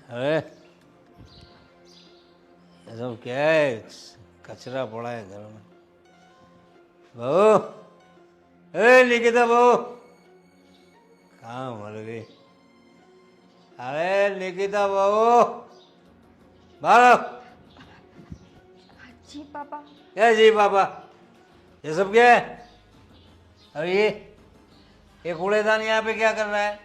अरे ये सब क्या है? कचरा पड़ा है घर में। बहू, ए निकिता बहू, कहाँ मर गई? अरे निकिता बहू, बाहर। जी पापा। क्या जी पापा? ये सब क्या है? अरे ये कूड़ेदान यहाँ पे क्या कर रहा है?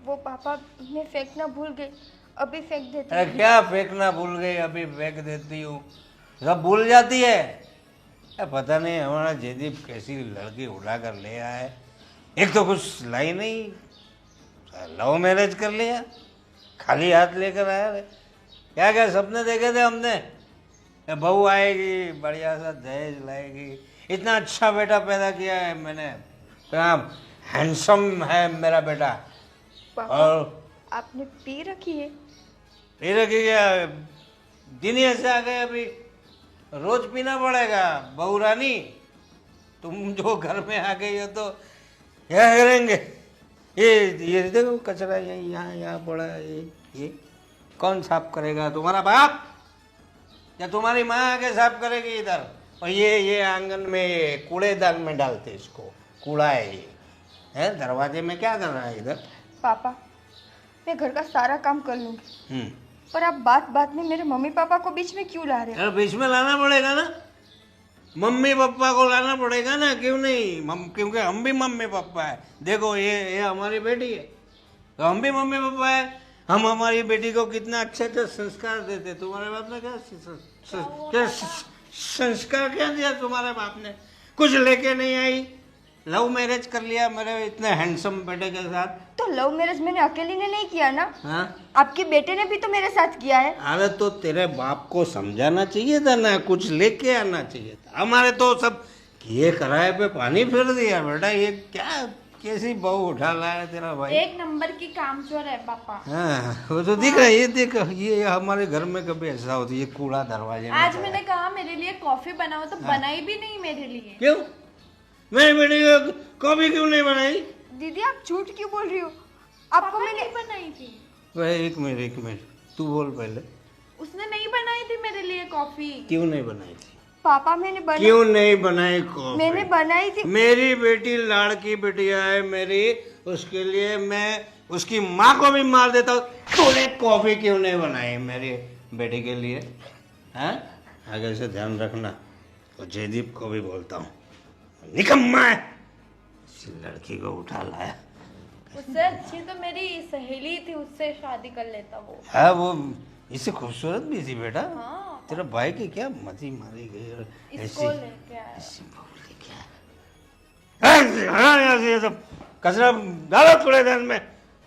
वो पापा मैं फेंकना भूल गई, अभी फेंक देती अरे हूँ। क्या फेंकना भूल गई, अभी फेंक देती हूँ? सब भूल जाती है। पता नहीं हमारा जयदीप कैसी लड़की उठा कर ले आया है। एक तो कुछ लाई नहीं, लव मैरिज कर लिया, खाली हाथ लेकर आया रे। क्या क्या सपने देखे थे हमने? बहू आएगी, बढ़िया सा दहेज लाएगी, इतना अच्छा बेटा पैदा किया है मैंने, हैंडसम है मेरा बेटा। पापा और आपने पी रखी है? पी रखी क्या? दिन ही ऐसे आ गए, अभी रोज पीना पड़ेगा। बहू रानी, तुम जो घर में आ गई हो तो क्या करेंगे? ये देखो कचरा यहाँ यहाँ पड़ा है। ये कौन साफ करेगा? तुम्हारा बाप या तुम्हारी माँ आके साफ करेगी इधर? और ये आंगन में ये कूड़ेदान में डालते इसको, कूड़ा है ये। है दरवाजे में क्या कर रहा है इधर? पापा मैं घर का सारा काम कर लूंगी, पर आप बात बात में मेरे मम्मी पापा को बीच में क्यों ला रहे हैं? अरे बीच में लाना पड़ेगा ना, मम्मी पापा को लाना पड़ेगा ना, क्यों नहीं? क्योंकि हम भी मम्मी पापा है। देखो ये हमारी बेटी है तो हम भी मम्मी पापा है। हम हमारी बेटी को कितना अच्छे अच्छे संस्कार देते। तुम्हारे बाप ने क्या संस्कार क्या दिया? तुम्हारे बाप ने कुछ लेके नहीं आई, लव मैरिज कर लिया मेरे इतने हैंडसम बेटे के साथ। तो लव मैरिज मैंने अकेली ने नहीं किया ना, हाँ, आपके बेटे ने भी तो मेरे साथ किया है। अरे तो तेरे बाप को समझाना चाहिए था ना, कुछ लेके आना चाहिए था। हमारे तो सब किए कराए पे पानी फेर दिया बेटा। ये क्या कैसी बहू उठा लाया तेरा भाई? एक नंबर की कामचोर है पापा। हाँ वो तो दिख रहा है। ये देख, ये हमारे घर में कभी ऐसा होता है, ये कूड़ा दरवाजे में आज पड़ा मैंने है। कहा मेरे लिए कॉफी बनाओ तो बनाई भी नहीं मेरे लिए। क्यों? मेरी बेटी को कॉफी क्यों नहीं बनाई? दीदी आप झूठ क्यों बोल रही हो? आपको पापा मैंने नहीं बनाई थी, वह एक मिनट तू बोल पहले। उसने नहीं बनाई थी मेरे लिए कॉफी। क्यों नहीं बनाई थी? पापा मैंने बनाई, क्यों नहीं बनाई कॉफी? मैंने बनाई थी। मेरी बेटी लाड़की बिटिया है मेरी, उसके लिए मैं उसकी माँ को भी मार देता हूँ। तूने कॉफी क्यों नहीं बनाई मेरी बेटी के लिए? हैं? आगे से ध्यान रखना। और जयदीप को भी बोलता हूँ, निकम्मा है, इस लड़की को उठा लाया। उससे अच्छी तो मेरी सहेली थी, उससे शादी कर लेता वो। हाँ वो इससे खूबसूरत भी थी बेटा। हाँ तेरा भाई की क्या मती मारी गई और इसको लेके आया। ऐसी बहू लेके आया। हाँ यहाँ से ये सब कचरा डालो कूड़ेदान में।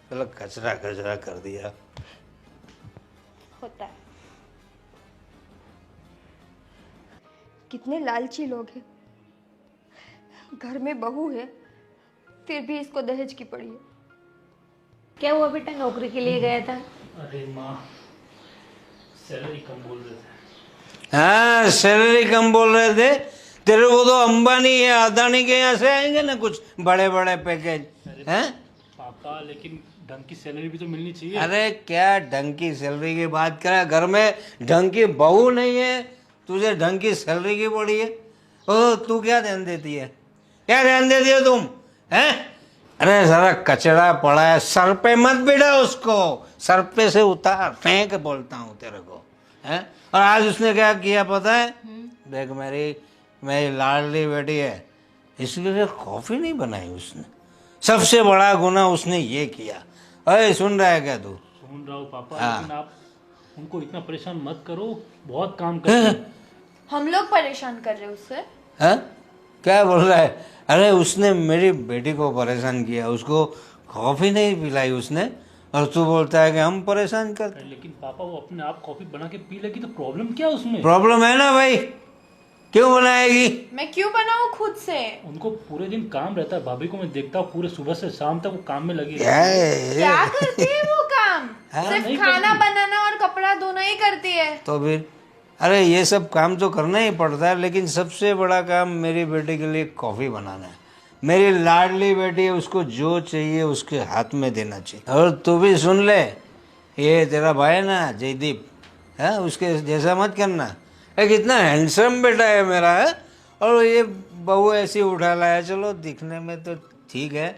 चलो कचरा कचरा कर दिया। होता है। कितने लालची लोग हैं। घर में बहू है फिर भी इसको दहेज की पड़ी है। क्या हुआ बेटा, नौकरी के लिए गया था? अरे माँ, सैलरी कम बोल रहे थे। हाँ सैलरी कम बोल रहे थे। तेरे को तो अंबानी या अदानी के यहाँ से आएंगे ना कुछ बड़े बड़े पैकेज। हैं? पापा लेकिन ढंग की सैलरी भी तो मिलनी चाहिए। अरे क्या ढंग की सैलरी की बात करा? घर में ढंग की बहू नहीं है, तुझे ढंग की सैलरी की पड़ी है। ओ तू क्या ध्यान देती है? क्या ध्यान देती हो तुम? हैं? अरे सारा कचरा पड़ा है, सर पे मत बिठा उसको, सर पे से उतार फेंक बोलता हूँ तेरे को। हैं? और आज उसने क्या किया पता है? देख मेरी लाडली बेटी है, इसके लिए कॉफी नहीं बनाई उसने। सबसे बड़ा गुनाह उसने ये किया। अरे सुन रहा है क्या तू? सुन रहा हूँ पापा, हाँ। लेकिन आप उनको इतना परेशान मत करो, बहुत काम करते हैं। हम लोग परेशान कर रहे हैं उससे। हैं? क्या बोल रहा है? अरे उसने मेरी बेटी को परेशान किया, उसको कॉफी नहीं पिलाई उसने, और तू बोलता है कि हम परेशान करते। लेकिन पापा वो अपने आप कॉफी बना के पी लेगी तो प्रॉब्लम क्या है उसमें? प्रॉब्लम है ना भाई, क्यों बनाएगी? मैं क्यों बनाऊं खुद से? उनको पूरे दिन काम रहता है, भाभी को मैं देखता हूँ पूरे सुबह से शाम तक वो काम में लगी क्या रहती है। है? क्या करती है वो काम? हाँ, सिर्फ नहीं खाना करती। बनाना और कपड़ा धोना ही करती है। तो फिर अरे ये सब काम तो करना ही पड़ता है, लेकिन सबसे बड़ा काम मेरी बेटी के लिए कॉफ़ी बनाना है। मेरी लाडली बेटी है, उसको जो चाहिए उसके हाथ में देना चाहिए। और तू भी सुन ले, ये तेरा भाई है ना जयदीप है, उसके जैसा मत करना। एक इतना हैंडसम बेटा है मेरा है, और ये बहू ऐसी उठा लाया। चलो दिखने में तो ठीक है,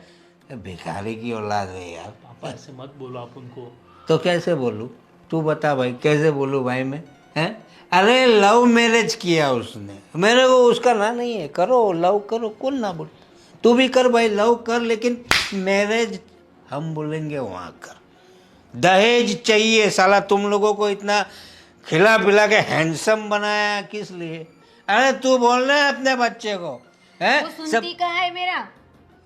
भिखारी की औलाद है यार। पापा ऐसे मत बोलो आप उनको। तो कैसे बोलूँ, तू बता भाई, कैसे बोलूँ भाई मैं? हैं? अरे लव मैरिज किया उसने, मेरे को उसका ना नहीं है। करो लव करो, कौन ना बोल। तू भी कर भाई, लव कर, लेकिन मैरिज हम बोलेंगे वहाँ कर। दहेज चाहिए साला। तुम लोगों को इतना खिला पिला के हैंडसम बनाया किस लिए? अरे तू बोलना है अपने बच्चे को, हैं? वो सुनती कहाँ है मेरा?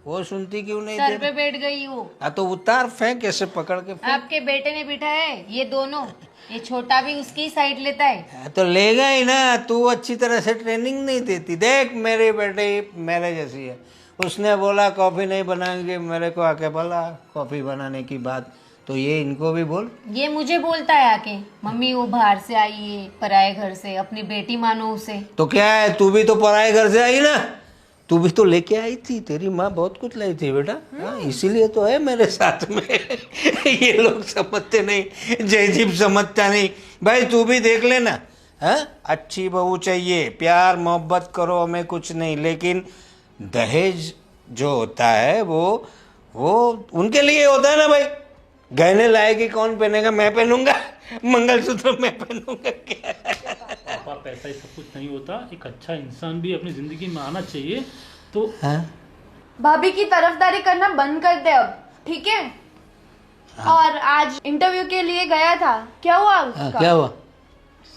वो सुनती क्यों नहीं? सर पे बैठ गई वो। हाँ तो उतार, फेंक ऐसे पकड़ के फेंक। आपके बेटे ने बिठाया है ये दोनों, ये छोटा भी उसकी साइड लेता है। हाँ, तो लेगा ही ना। तू अच्छी तरह से ट्रेनिंग नहीं देती। देख मेरी बेटी मेरे जैसी है, उसने बोला कॉफ़ी नहीं बनाएंगे, मेरे को आके बोला कॉफ़ी बनाने की बात, तो ये इनको भी बोल। ये मुझे बोलता है आके, मम्मी वो बाहर से आई है पराए घर से, अपनी बेटी मानो उसे। तो क्या है, तू भी तो पराए घर से आई ना, तू भी तो लेके आई थी। तेरी माँ बहुत कुछ लाई थी बेटा, हाँ, इसीलिए तो है मेरे साथ में। ये लोग समझते नहीं, जयदीप समझता नहीं। भाई तू भी देख लेना, हाँ, अच्छी बहू चाहिए, प्यार मोहब्बत करो, हमें कुछ नहीं, लेकिन दहेज जो होता है वो उनके लिए होता है ना भाई। गहने लाएगी कौन पहनेगा? मैं पहनूंगा मंगलसूत्र, मैं पहनूंगा क्या? पापा पैसा ही सब कुछ नहीं होता, एक अच्छा इंसान भी अपनी जिंदगी में आना चाहिए। तो हाँ? भाभी की तरफदारी करना बंद कर दे अब, ठीक है? और आज इंटरव्यू के लिए गया था, क्या हुआ हाँ, उसका? क्या हुआ?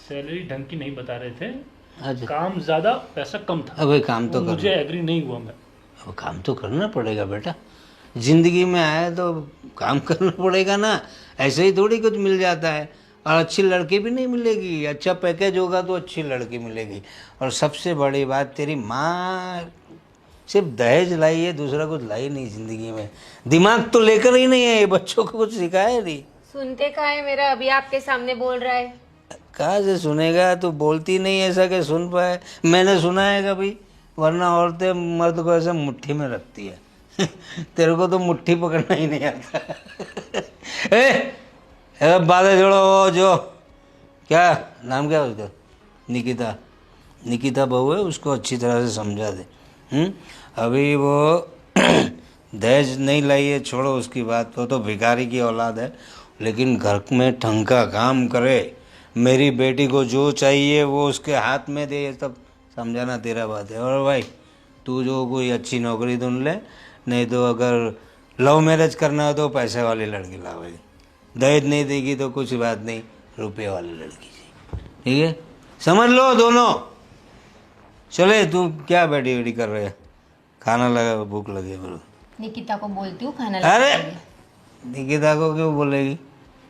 सैलरी ढंग की नहीं बता रहे थे, अच्छा, काम ज्यादा पैसा कम था। अबे काम तो मुझे करना, एग्री नहीं हुआ मैं। अब काम तो करना पड़ेगा बेटा। जिंदगी में आया तो काम करना पड़ेगा ना, ऐसे ही थोड़ी कुछ मिल जाता है। और अच्छी लड़की भी नहीं मिलेगी, अच्छा पैकेज होगा तो अच्छी लड़की मिलेगी। और सबसे बड़ी बात, तेरी माँ सिर्फ दहेज लाई है, दूसरा कुछ लाई नहीं जिंदगी में। दिमाग तो लेकर ही नहीं है, ये बच्चों को कुछ सिखाया नहीं। सुनते कहाँ है मेरा? अभी आपके सामने बोल रहा है। कहाँ से सुनेगा? तू बोलती नहीं ऐसा कि सुन पाए। मैंने सुना है कभी? वरना औरतें मर्द को ऐसे मुट्ठी में रखती है। तेरे को तो मुट्ठी पकड़ना ही नहीं आता। बातें जोड़ो। वो जो क्या नाम, क्या उसका? निकिता। निकिता बहू है, उसको अच्छी तरह से समझा दे। अभी वो दहेज नहीं लाई है, छोड़ो उसकी बात। वो तो भिखारी की औलाद है, लेकिन घर में ढंग का काम करे। मेरी बेटी को जो चाहिए वो उसके हाथ में दे, ये सब समझाना तेरा बात है। और भाई तू जो कोई अच्छी नौकरी ढूंढ ले, नहीं तो अगर लव मैरिज करना हो तो पैसे वाली लड़की लाओ। दहेज नहीं देगी तो कुछ बात नहीं, रुपये वाली लड़की चाहिए, ठीक है? समझ लो दोनों। चले, तू क्या बैठी बैठी कर रहे है? खाना लगा, भूख लगी है मेरे को। निकिता को बोलती हूँ खाना लगा अरे देगी। निकिता को क्यों बोलेगी?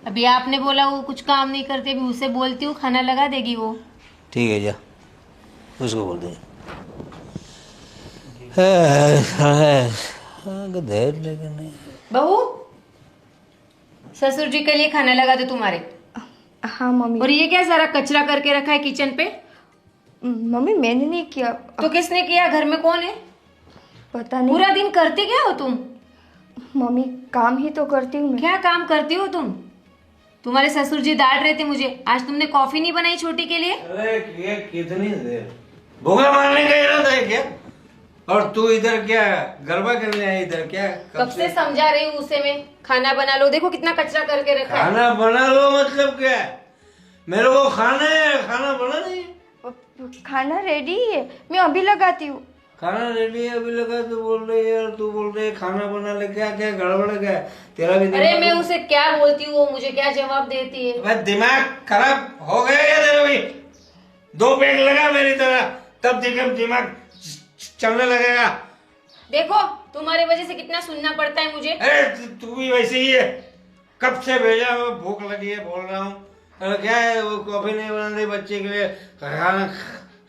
अभी आपने बोला वो कुछ काम नहीं करती, अभी उसे बोलती हूँ खाना लगा देगी वो। ठीक है, जा उसको बोल दे। दहेज लेके नहीं। बहू, ससुर जी के लिए खाना लगा दो तुम्हारे। हाँ मम्मी। और ये क्या सारा कचरा करके रखा है किचन पे? मम्मी मैंने नहीं किया। तो किसने किया? घर में कौन है? पता नहीं। पूरा दिन करती क्या हो तुम? मम्मी काम ही तो करती हूँ मैं। क्या काम करती हो तुम? तुम्हारे ससुर जी डांट रहे थे मुझे, आज तुमने कॉफी नहीं बनाई छोटी के लिए। अरे ये कितनी देर भूखा मारने का इरादा है क्या? और तू इधर क्या गरबा करने आई? इधर क्या कब से समझा रही हूँ उसे मैं, खाना बना लो, देखो कितना कचरा करके रखा है। खाना बना लो मतलब क्या? मेरे को खाना है, खाना बना नहीं। खाना रेडी है, मैं अभी लगाती हूँ। खाना रेडी है, अभी लगा तो बोल रही है, और तू बोल रही है खाना बना ले। क्या क्या गड़बड़ है क्या? तेरा भी अरे मैं उसे क्या बोलती हूँ, वो मुझे क्या जवाब देती है। भाई दिमाग खराब हो गया क्या तेरा भी? 2 पेग लगा मेरी तरह, तब दिमाग चलने लगेगा। देखो तुम्हारी वजह से कितना सुनना पड़ता है मुझे। अरे तू भी वैसे ही है, कब से भेजा वो, भूख लगी है बोल रहा हूँ। अरे क्या है, वो कॉफी नहीं बना दी बच्चे के लिए,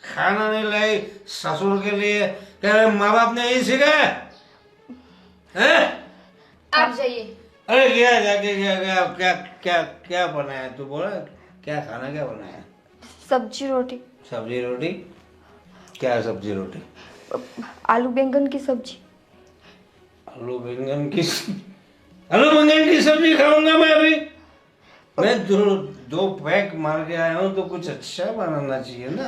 खाना नहीं लाई ससुर के लिए। कह रहे माँ बाप ने यही सिखाया है? आप जाइए। अरे क्या जाके क्या क्या क्या क्या क्या बनाया? तू बोला क्या खाना, क्या बनाया? सब्जी रोटी। सब्जी रोटी? क्या सब्जी रोटी? आलू बैंगन की सब्जी। आलू बैंगन की सब्जी खाऊंगा मैं अभी? मैं दो पैक मार के आया हूँ तो कुछ अच्छा बनाना चाहिए ना।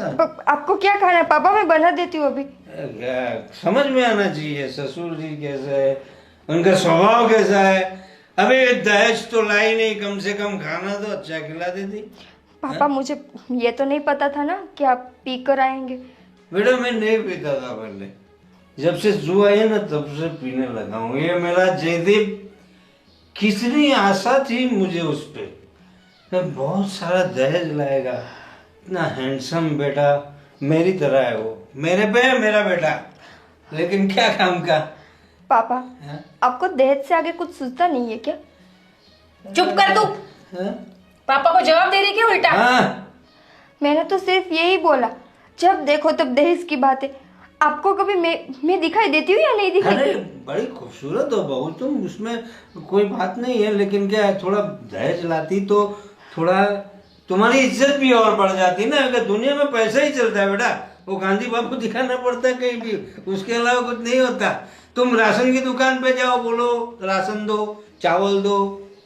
आपको क्या खाना है पापा? मैं बना देती हूँ अभी। क्या समझ में आना चाहिए ससुर जी कैसे है, उनका स्वभाव कैसा है। अबे दहेज तो लाई नहीं, कम से कम खाना तो अच्छा खिला देती। पापा मुझे ये तो नहीं पता था ना कि आप पी कर आएंगे। बेटा मैं नहीं पीता था पहले, जब से जू आई है ना तब से पीने लगा हूँ। ये मेरा जयदीप, कितनी आशा थी मुझे उस पे, बहुत सारा दहेज लाएगा, इतना हैंडसम बेटा, मेरी तरह है वो, मेरे पे है मेरा बेटा, लेकिन क्या काम का। पापा हाँ? आपको दहेज से आगे कुछ सोचता नहीं है क्या? चुप कर तू। हाँ? पापा को जवाब दे रही क्या उल्टा? हाँ? मैंने तो सिर्फ यही बोला, जब देखो तब दहेज की बातें। आपको कभी मैं दिखाई देती हूँ या नहीं दिखाई? अरे बड़ी खूबसूरत हो बहू तुम, उसमें कोई बात नहीं है, लेकिन क्या है, थोड़ा दहेज लाती तो थोड़ा तुम्हारी इज्जत भी और बढ़ जाती ना। अगर दुनिया में पैसा ही चलता है बेटा, वो गांधी बाबू दिखाना पड़ता है कहीं भी, उसके अलावा कुछ नहीं होता। तुम राशन की दुकान पे जाओ, बोलो राशन दो, चावल दो,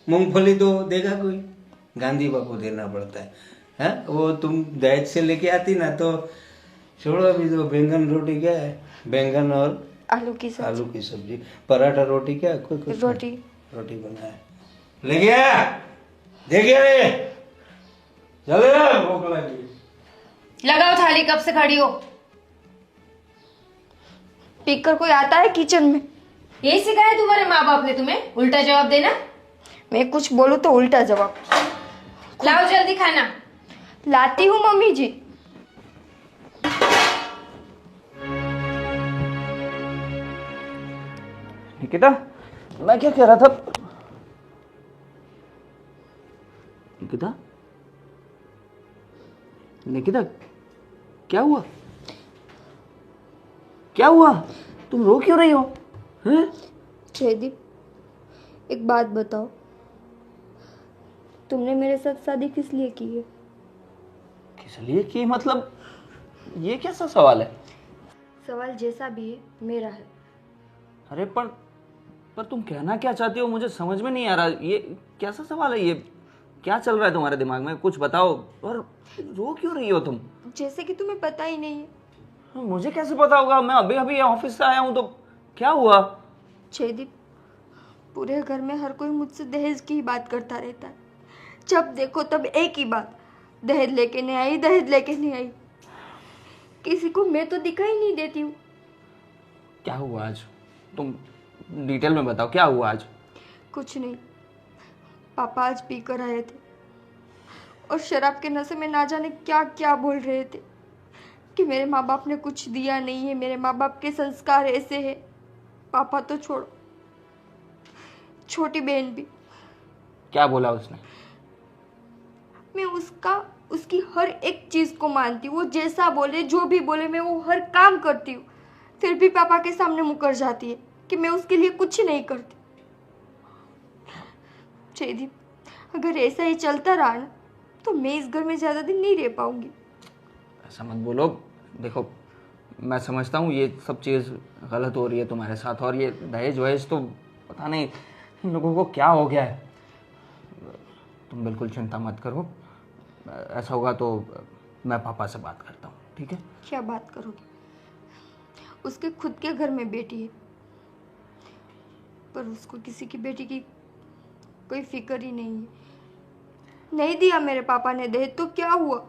मूंगफली दो, देगा कोई? गांधी बाबू देना पड़ता है। वो तुम दहेज से लेके आती ना तो छोड़ो। अभी तो बैंगन रोटी क्या है, बैंगन और आलू की सब्जी, पराठा रोटी क्या है, कोई कुछ रोटी बनाया ले गया, देखिए चले भूख लगी। लगाओ थाली, कब से खड़ी हो? पीकर कोई आता है किचन में? यही सिखाया तुम्हारे माँ बाप ने तुम्हें, उल्टा जवाब देना? मैं कुछ बोलूँ तो उल्टा जवाब। लाओ जल्दी खाना। लाती हूँ मम्मी जी। निकिता, मैं क्या कह रहा था? निकिता, निकिता, क्या हुआ? क्या हुआ? तुम रो क्यों रही हो? हैं? जयदीप एक बात बताओ, तुमने मेरे साथ शादी किस लिए की है? किस लिए की मतलब? ये कैसा सवाल है? सवाल जैसा भी है मेरा है। अरे पर तुम कहना क्या चाहती हो, मुझे समझ में नहीं आ रहा। ये कैसा सवाल है? ये क्या चल रहा है तुम्हारे दिमाग में? कुछ बताओ। और रो क्यों रही हो तुम? जैसे कि तुम्हें पता ही नहीं है। मुझे कैसे पता होगा? मैं अभी अभी ऑफिस से आया हूँ। तो क्या हुआ? जयदीप पूरे घर में हर कोई मुझसे दहेज की ही बात करता रहता है। जब देखो तब एक ही बात, दहेज लेके नहीं आई, दहेज लेके नहीं आई। किसी को मैं तो दिखाई नहीं देती हूँ। क्या हुआ आज? तुम डिटेल में बताओ, क्या हुआ आज? कुछ नहीं, पापा आज पी कर आए थे और शराब के नशे में ना जाने क्या क्या बोल रहे थे कि मेरे माँ बाप ने कुछ दिया नहीं है, मेरे माँ बाप के संस्कार ऐसे हैं। पापा तो छोड़ो, छोटी बहन भी। क्या बोला उसने? मैं उसकी हर एक चीज को मानती हूँ। वो जैसा बोले, जो भी बोले, मैं वो हर काम करती हूँ। फिर भी पापा के सामने मुकर जाती है कि मैं उसके लिए कुछ नहीं करती। जयदीप अगर ऐसा ही चलता रहा ना तो मैं इस घर में ज्यादा दिन नहीं रह पाऊंगी। ऐसा मत बोलो। देखो, मैं समझता हूँ ये सब चीज़ गलत हो रही है तुम्हारे साथ, और ये दहेज वहेज तो पता नहीं इन लोगों को क्या हो गया है। तुम बिल्कुल चिंता मत करो। ऐसा होगा तो मैं पापा से बात करता हूँ, ठीक है? क्या बात करोगे? उसके खुद के घर में बेटी है, पर उसको किसी की बेटी की कोई फिक्र ही नहीं है। नहीं दिया मेरे पापा ने दहेज तो क्या हुआ?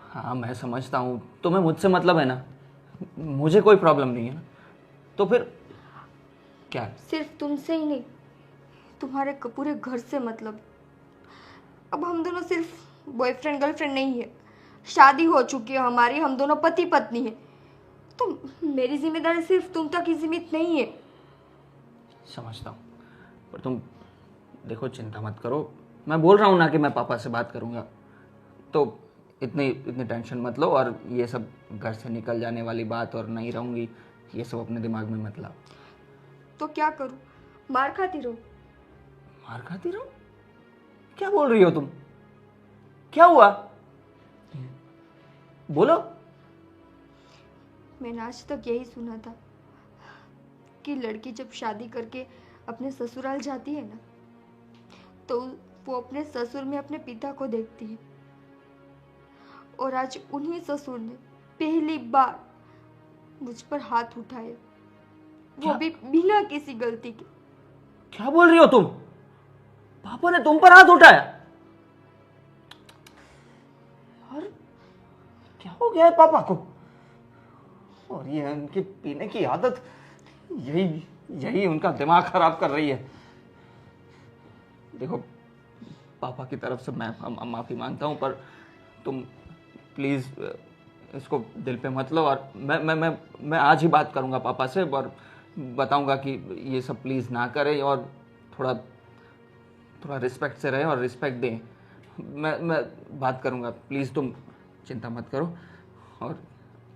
हाँ, मैं समझता हूँ। तुम्हें मुझसे मतलब है ना, मुझे कोई प्रॉब्लम नहीं है ना, तो फिर क्या? सिर्फ तुमसे ही नहीं, तुम्हारे पूरे घर से मतलब। अब हम दोनों सिर्फ बॉयफ्रेंड गर्लफ्रेंड नहीं है, शादी हो चुकी है हमारी, हम दोनों पति पत्नी है। तो मेरी जिम्मेदारी सिर्फ तुम तक ही सीमित नहीं है। समझता हूँ, पर तुम देखो, चिंता मत करो। मैं बोल रहा हूँ ना कि मैं पापा से बात करूँगा, तो इतनी टेंशन मत लो। और ये सब घर से निकल जाने वाली बात और नहीं रहूँगी, ये सब अपने दिमाग में मत लाओ। तो क्या करूँ? मार खाती रहूँ? मार खाती रहो? क्या बोल रही हो तुम? क्या हुआ? बोलो। मैंने आज तक यही सुना था कि लड़की जब शादी करके अपने ससुराल जाती है ना तो वो अपने ससुर में अपने पिता को देखती है, और आज उन्हीं ससुर ने पहली बार मुझ पर हाथ उठाए, वो भी बिना किसी गलती के। क्या बोल रही हो तुम? पापा ने तुम पर हाथ उठाया? यार क्या हो गया है पापा को? और ये उनकी पीने की आदत, यही यही उनका दिमाग खराब कर रही है। देखो पापा की तरफ से मैं माफी मांगता हूं, पर तुम प्लीज इसको दिल पे मत लो। और मैं आज ही बात करूंगा पापा से और बताऊंगा कि ये सब प्लीज ना करें और थोड़ा थोड़ा रिस्पेक्ट से रहे और रिस्पेक्ट दें। मैं बात करूंगा, प्लीज तुम चिंता मत करो और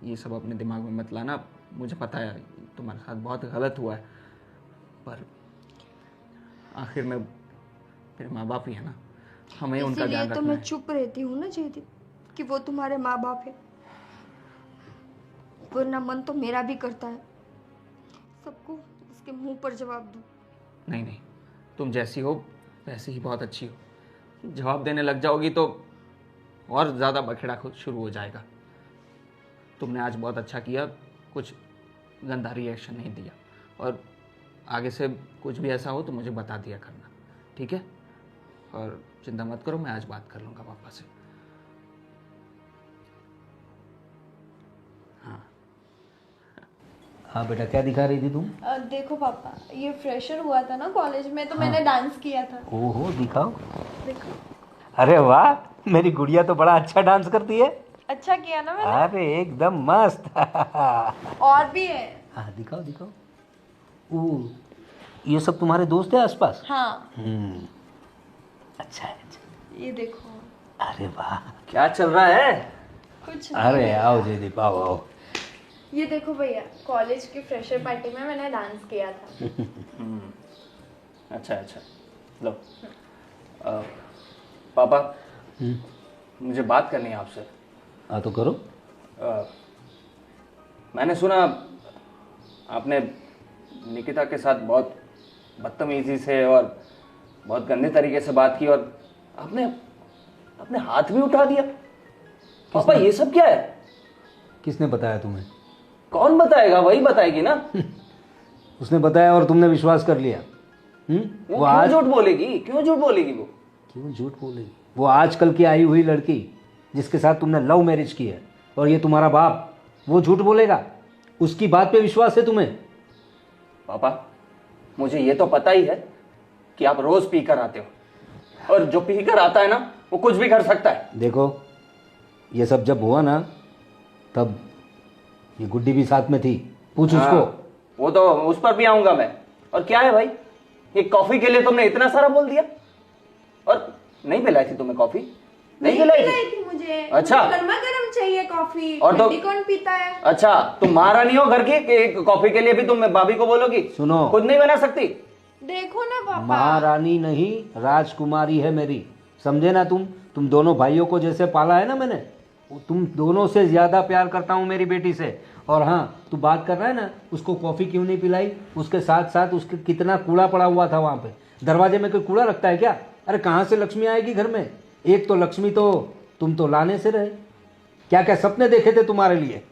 ये सब अपने दिमाग में मत लाना। मुझे पता है तुम्हारे साथ बहुत गलत हुआ है, पर आखिर में मेरे माँ बाप ही है ना, हमें उनका ध्यान इसीलिए तो रखना मैं है। चुप रहती हूँ ना जयदीप, कि वो तुम्हारे माँ बाप है, वरना मन तो मेरा भी करता है सबको उसके मुंह पर जवाब दूं। नहीं नहीं, तुम जैसी हो वैसी ही बहुत अच्छी हो। जवाब देने लग जाओगी तो और ज़्यादा बखेड़ा शुरू हो जाएगा। तुमने आज बहुत अच्छा किया, कुछ गंदा रिएक्शन नहीं दिया, और आगे से कुछ भी ऐसा हो तो मुझे बता दिया करना, ठीक है? और चिंता मत करो, मैं आज बात कर लूँगा पापा से। हाँ बेटा, क्या दिखा रही थी तुम? देखो पापा, ये फ्रेशर हुआ था ना कॉलेज में, तो मैंने डांस किया था। ओहो, दिखाओ। देखो, अरे वाह, मेरी गुड़िया तो बड़ा अच्छा डांस करती है। अच्छा किया ना मैंने। अरे एकदम मस्त। और भी है। हाँ दिखाओ दिखाओ। ओ, ये सब तुम्हारे दोस्त हैं आसपास? हाँ, अच्छा है, अच्छा। ये देखो। अरे वाह, क्या चल रहा है? कुछ अरे आओ जयदीप, आओ आओ। ये देखो भैया, कॉलेज की फ्रेशर पार्टी में मैंने डांस किया था। अच्छा अच्छा, लो। पापा, मुझे बात करनी है आपसे। हाँ तो करो। मैंने सुना आपने निकिता के साथ बहुत बदतमीजी से और बहुत गंदे तरीके से बात की, और आपने अपने हाथ भी उठा दिया। पापा ये सब क्या है? किसने बताया तुम्हें? कौन बताएगा? वही बताएगी ना। उसने बताया और तुमने विश्वास कर लिया। वो वो क्यों आज झूठ बोलेगी? क्यों झूठ बोलेगी वो? क्यों झूठ बोलेगी? वो आजकल की आई हुई लड़की जिसके साथ तुमने लव मैरिज की है, और ये तुम्हारा बाप, वो झूठ बोलेगा? उसकी बात पे विश्वास है तुम्हें? पापा, मुझे ये तो पता ही है कि आप रोज पी कर आते हो, और जो पी कर आता है ना वो कुछ भी कर सकता है। देखो, ये सब जब हुआ ना, तब ये गुड्डी भी साथ में थी। पूछ उसको। वो तो उस पर भी आऊंगा मैं। और क्या है भाई, ये कॉफी के लिए तुमने इतना सारा बोल दिया? और नहीं पिलाई थी तुम्हें कॉफी? नहीं पिलाई थी मुझे। अच्छा। मुझे गर्मा गर्म चाहिए कॉफी। और तो ठंडी कौन पीता है? अच्छा, तुम महारानी हो घर की कि कॉफी के लिए भी तुम भाभी को बोलोगी? सुनो, खुद नहीं बना सकती? देखो ना पापा। महारानी नहीं, राजकुमारी है मेरी, समझे ना तुम दोनों भाइयों को जैसे पाला है ना मैंने, तुम दोनों से ज्यादा प्यार करता हूँ मेरी बेटी से। और हाँ, तू बात कर रहा है ना, उसको कॉफी क्यों नहीं पिलाई? उसके साथ साथ उसके कितना कूड़ा पड़ा हुआ था वहां पे। दरवाजे में कोई कूड़ा रखता है क्या? अरे कहाँ से लक्ष्मी आएगी घर में? एक तो लक्ष्मी तो तुम तो लाने से रहे। क्या क्या सपने देखे थे तुम्हारे लिए,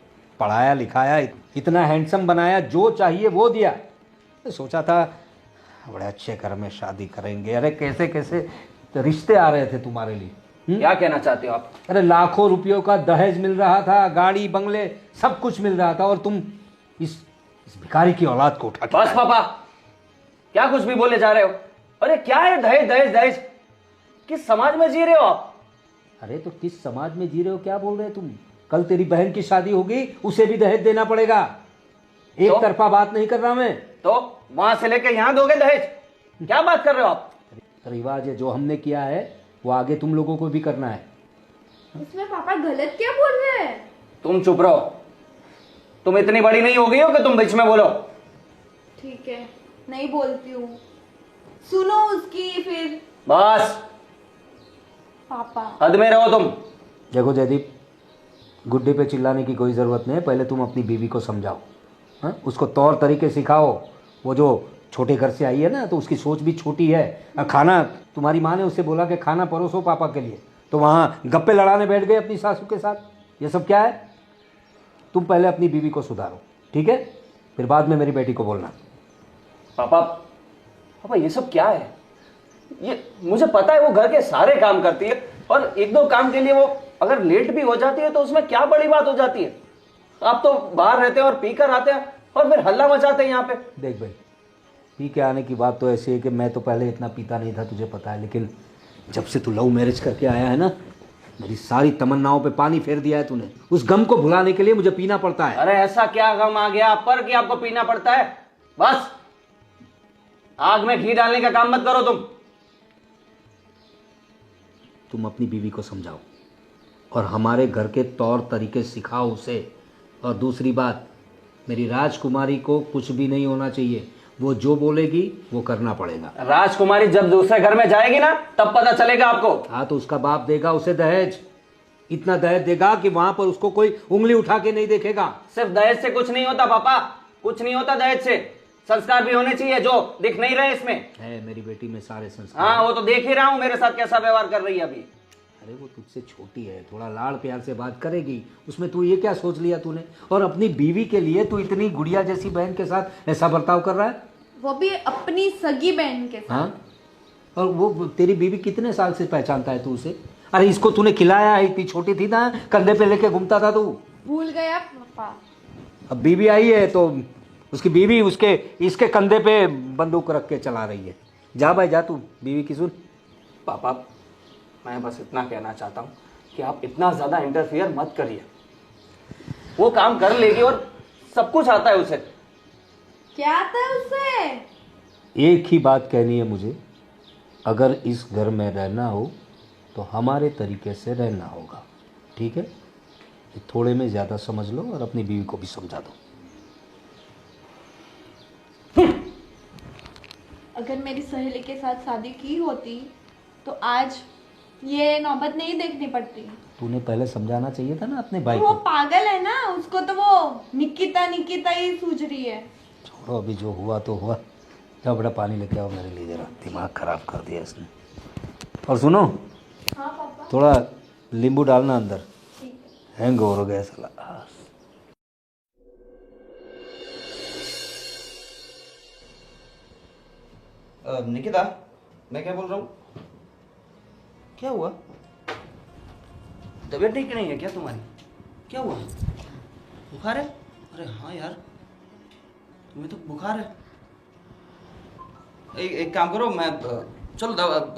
पढ़ाया लिखाया, इतना हैंडसम बनाया, जो चाहिए वो दिया। सोचा था बड़े अच्छे घर में शादी करेंगे। अरे कैसे कैसे रिश्ते आ रहे थे तुम्हारे लिए। क्या कहना चाहते हो आप? अरे लाखों रुपयों का दहेज मिल रहा था, गाड़ी बंगले सब कुछ मिल रहा था, और तुम इस भिखारी की औलाद को उठा के बस पापा, क्या कुछ भी बोले जा रहे हो? अरे क्या है दहेज दहेज दहेज? किस समाज में जी रहे हो आप? अरे तो किस समाज में जी रहे हो, क्या बोल रहे हो तुम? कल तेरी बहन की शादी होगी, उसे भी दहेज देना पड़ेगा। एक तो? तरफा बात नहीं कर रहा मैं। तो वहां से लेके यहां दोगे दहेज? क्या बात कर रहे हो आप? रिवाज है, जो हमने किया है वो आगे तुम लोगों को भी करना है। इसमें पापा गलत क्या बोल रहे हैं? तुम चुप रहो। तुम इतनी बड़ी नहीं हो गई हो कि तुम बीच में बोलो। ठीक है, नहीं बोलती हूँ। सुनो उसकी फिर। बस पापा हद में रहो तुम। देखो जयदीप, गुड्डे पे चिल्लाने की कोई ज़रूरत नहीं है। पहले तुम अपनी बीवी को समझाओ, हाँ? उसको तौर तरीके सिखाओ। वो जो छोटे घर से आई है ना, तो उसकी सोच भी छोटी है। खाना तुम्हारी माँ ने उससे बोला कि खाना परोसो पापा के लिए, तो वहाँ गप्पे लड़ाने बैठ गए अपनी सासू के साथ। ये सब क्या है? तुम पहले अपनी बीवी को सुधारो, ठीक है? फिर बाद में मेरी बेटी को बोलना। पापा पापा ये सब क्या है? ये मुझे पता है वो घर के सारे काम करती है, और एक दो काम के लिए वो अगर लेट भी हो जाती है तो उसमें क्या बड़ी बात हो जाती है? आप तो बाहर रहते हैं और पी कर आते हैं और फिर हल्ला मचाते हैं यहाँ पे। देख भाई, पी के आने की बात तो ऐसी है कि मैं तो पहले इतना पीता नहीं था, तुझे पता है, लेकिन जब से तू लव मैरिज करके आया है ना, मेरी सारी तमन्नाओं पे पानी फेर दिया है तूने। उस गम को भुलाने के लिए मुझे पीना पड़ता है। अरे ऐसा क्या गम आ गया आप पर कि आपको पीना पड़ता है? बस आग में घी डालने का काम मत करो तुम अपनी बीवी को समझाओ और हमारे घर के तौर तरीके सिखाओ उसे। और दूसरी बात, मेरी राजकुमारी को कुछ भी नहीं होना चाहिए, वो जो बोलेगी वो करना पड़ेगा। राजकुमारी जब दूसरे घर में जाएगी ना तब पता चलेगा आपको। हाँ, तो उसका बाप देगा उसे दहेज, इतना दहेज देगा कि वहां पर उसको कोई उंगली उठा के नहीं देखेगा। सिर्फ दहेज से कुछ नहीं होता पापा, कुछ नहीं होता दहेज से। संस्कार भी होने चाहिए जो दिख नहीं रहे इसमें। है मेरी बेटी में सारे संस्कार। हाँ वो तो देख ही रहा हूँ मेरे साथ कैसा व्यवहार कर रही है अभी। अरे वो तुझसे छोटी है, थोड़ा लाड़ प्यार से बात करेगी, उसमें तू ये क्या सोच लिया तूने? और अपनी बीवी के लिए तू इतनी गुड़िया जैसी बहन के साथ ऐसा बर्ताव कर रहा है? वो भी अपनी सगी बहन के साथ। हाँ, और वो तेरी बीवी कितने साल से पहचानता है तू उसे? अरे इसको तूने खिलाया है, इतनी छोटी थी ना, कंधे पे लेके घूमता था तू। भूल गया पापा। अब बीवी आई है तो उसकी बीवी इसके कंधे पे बंदूक रख के चला रही है। जा भाई जा, तू बीवी की सुन। पापा मैं बस इतना कहना चाहता हूँ कि आप इतना ज्यादा इंटरफियर मत करिए। वो काम कर लेगी और सब कुछ आता है उसे। क्या आता है उसे? एक ही बात कहनी है मुझे, अगर इस घर में रहना हो तो हमारे तरीके से रहना होगा, ठीक है? ये थोड़े में ज़्यादा समझ लो और अपनी बीवी को भी समझा दो। अगर मेरी सहेली के साथ शादी की होती तो आज ये नौबत नहीं देखनी पड़ती। तूने पहले समझाना चाहिए था ना अपने भाई वो को। पागल है ना, उसको तो वो निकिता निकिता ही सूझ रही है। छोड़ो, अभी जो हुआ तो हुआ। जाओ बड़ा पानी लेके आओ मेरे लिए, जरा दिमाग खराब कर दिया इसने। और सुनो, हाँ पापा। थोड़ा नींबू डालना अंदर, हैंग हो गया साला। निकिता मैं क्या बोल रहा हूँ? क्या हुआ? तबीयत ठीक नहीं है क्या तुम्हारी? क्या हुआ? बुखार है? अरे हाँ यार तुम्हें तो बुखार है। एक काम करो, मैं चलो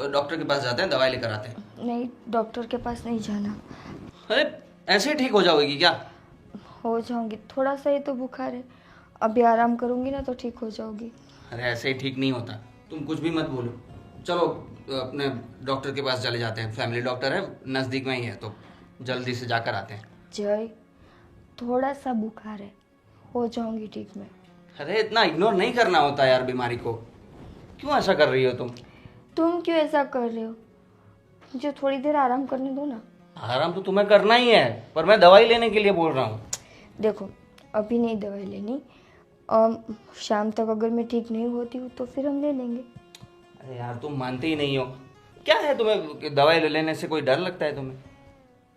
डॉक्टर के पास जाते हैं, दवाई लेकर आते हैं। नहीं, डॉक्टर के पास नहीं जाना। अरे ऐसे ही ठीक हो जाओगी क्या? हो जाऊंगी, थोड़ा सा ही तो बुखार है, अभी आराम करूंगी ना तो ठीक हो जाऊंगी। अरे ऐसे ही ठीक नहीं होता, तुम कुछ भी मत बोलो। चलो अपने डॉक्टर के पास चले जाते हैं, फैमिली डॉक्टर है नज़दीक में ही है, तो जल्दी से जाकर आते हैं। जय, थोड़ा सा बुखार है, हो जाऊंगी ठीक मैं। अरे इतना इग्नोर नहीं करना होता यार बीमारी को। क्यों ऐसा कर रही हो तुम? तुम क्यों ऐसा कर रहे हो? मुझे थोड़ी देर आराम करने दो ना। आराम तो तुम्हें करना ही है, पर मैं दवाई लेने के लिए बोल रहा हूँ। देखो, अभी नहीं दवाई लेनी, शाम तक अगर मैं ठीक नहीं होती हूँ तो फिर हम ले लेंगे। अरे यार तुम मानते ही नहीं हो। क्या है तुम्हें, दवाई लेने से कोई डर लगता है तुम्हें?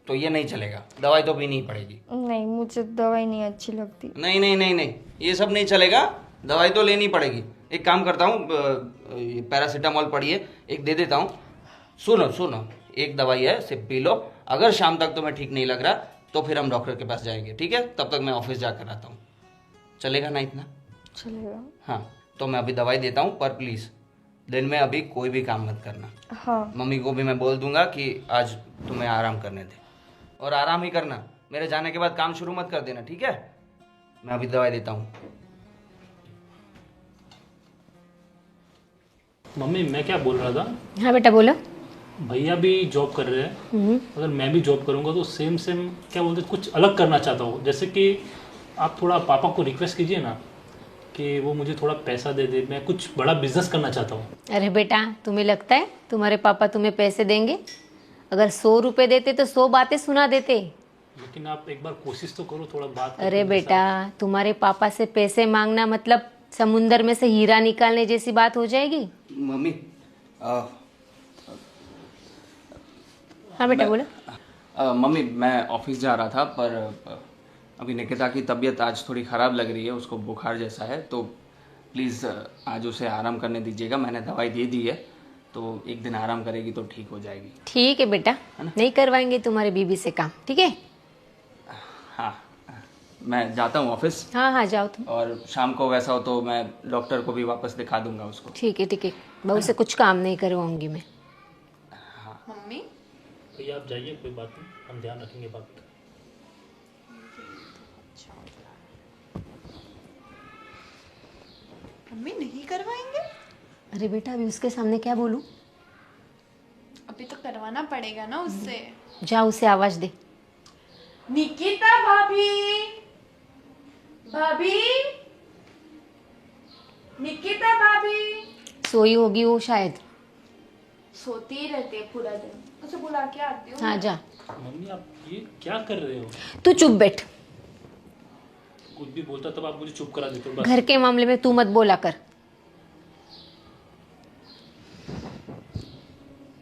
तो ये नहीं चलेगा, दवाई तो पीनी ही पड़ेगी। नहीं, मुझे दवाई नहीं अच्छी लगती। नहीं नहीं नहीं नहीं, ये सब नहीं चलेगा, दवाई तो लेनी पड़ेगी। एक काम करता हूँ, पैरासीटामॉल पड़ी है, एक दे देता हूँ। सुनो सुनो, एक दवाई है, सिर्फ पी लो। अगर शाम तक तुम्हें ठीक नहीं लग रहा तो फिर हम डॉक्टर के पास जाएंगे, ठीक है? तब तक मैं ऑफिस जाकर आता हूँ। चलेगा ना इतना? चलेगा। हाँ तो मैं अभी दवाई देता हूँ, पर प्लीज़ दिन में अभी कोई भी काम मत करना। हाँ। मम्मी को भी मैं बोल दूंगा कि आज तुम्हें आराम करने दे, और आराम ही करना। मेरे जाने के बाद काम शुरू मत कर देना, ठीक है? मैं अभी दवाई देता हूँ। मम्मी मैं क्या बोल रहा था, हाँ बेटा बोलो। भैया भी जॉब कर रहे हैं, अगर मैं भी जॉब करूंगा तो सेम सेम क्या बोलते हैं, कुछ अलग करना चाहता हूँ। जैसे कि आप थोड़ा पापा को रिक्वेस्ट कीजिए ना कि वो मुझे थोड़ा पैसा दे दे, मैं कुछ बड़ा बिजनेस करना चाहता हूँ। अरे बेटा, तुम्हें लगता है तुम्हारे पापा तुम्हें पैसे देंगे? अगर 100 रुपए देते तो 100 बातें सुना देते। लेकिन आप एक बार कोशिश तो करो, थोड़ा बात अरे बेटा, तुम्हारे पापा से पैसे मांगना मतलब समुंदर में से हीरा निकालने जैसी बात हो जाएगी। मम्मी हाँ बेटा बोलो। मम्मी मैं ऑफिस जा रहा था, पर अभी निकिता की तबीयत आज थोड़ी ख़राब लग रही है, उसको बुखार जैसा है, तो प्लीज़ आज उसे आराम करने दीजिएगा। मैंने दवाई दे दी है, तो एक दिन आराम करेगी तो ठीक हो जाएगी। ठीक है बेटा, नहीं करवाएंगे तुम्हारे बीबी से काम, ठीक है? हाँ, मैं जाता हूँ ऑफिस, हाँ हाँ जाओ तुम। और शाम को वैसा हो तो मैं डॉक्टर को भी वापस दिखा दूंगा उसको। ठीक है, बहू से कुछ काम नहीं करवाऊंगी मैं। मम्मी भैया आप जाइए, कोई बात नहीं, हम ध्यान रखेंगे बाकी का। मम्मी नहीं करवाएंगे? अरे बेटा अभी उसके सामने क्या बोलूं? अभी तो करवाना पड़ेगा ना उससे। जा उसे आवाज दे। निकिता भाभी, भाभी, निकिता भाभी। सोई होगी वो शायद। सोती ही रहती है पूरा दिन, उसे बुला के आती हूँ। हाँ जा। मम्मी आप ये क्या कर रहे हो? तू चुप बैठ। कुछ भी बोलता तब आप मुझे चुप करा देते हो बस। घर के मामले में तू मत बोला कर।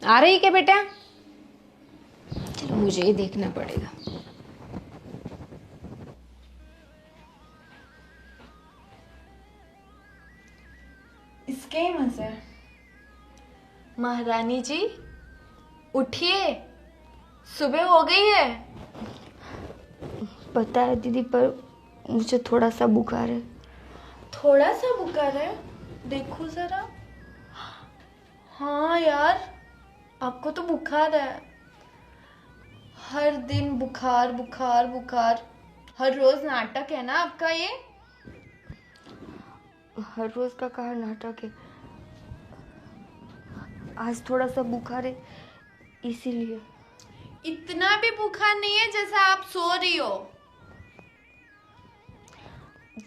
आ रही क्या बेटा? चलो मुझे ही देखना पड़ेगा। इसके ही मजे। महारानी जी उठिए, सुबह हो गई है। पता है दीदी, पर मुझे थोड़ा सा बुखार है। थोड़ा सा बुखार है? देखो जरा। हाँ यार, आपको तो बुखार है। हर दिन बुखार बुखार बुखार, हर रोज नाटक है ना आपका ये? हर रोज का कहा नाटक है, आज थोड़ा सा बुखार है इसीलिए। इतना भी बुखार नहीं है जैसा आप सो रही हो।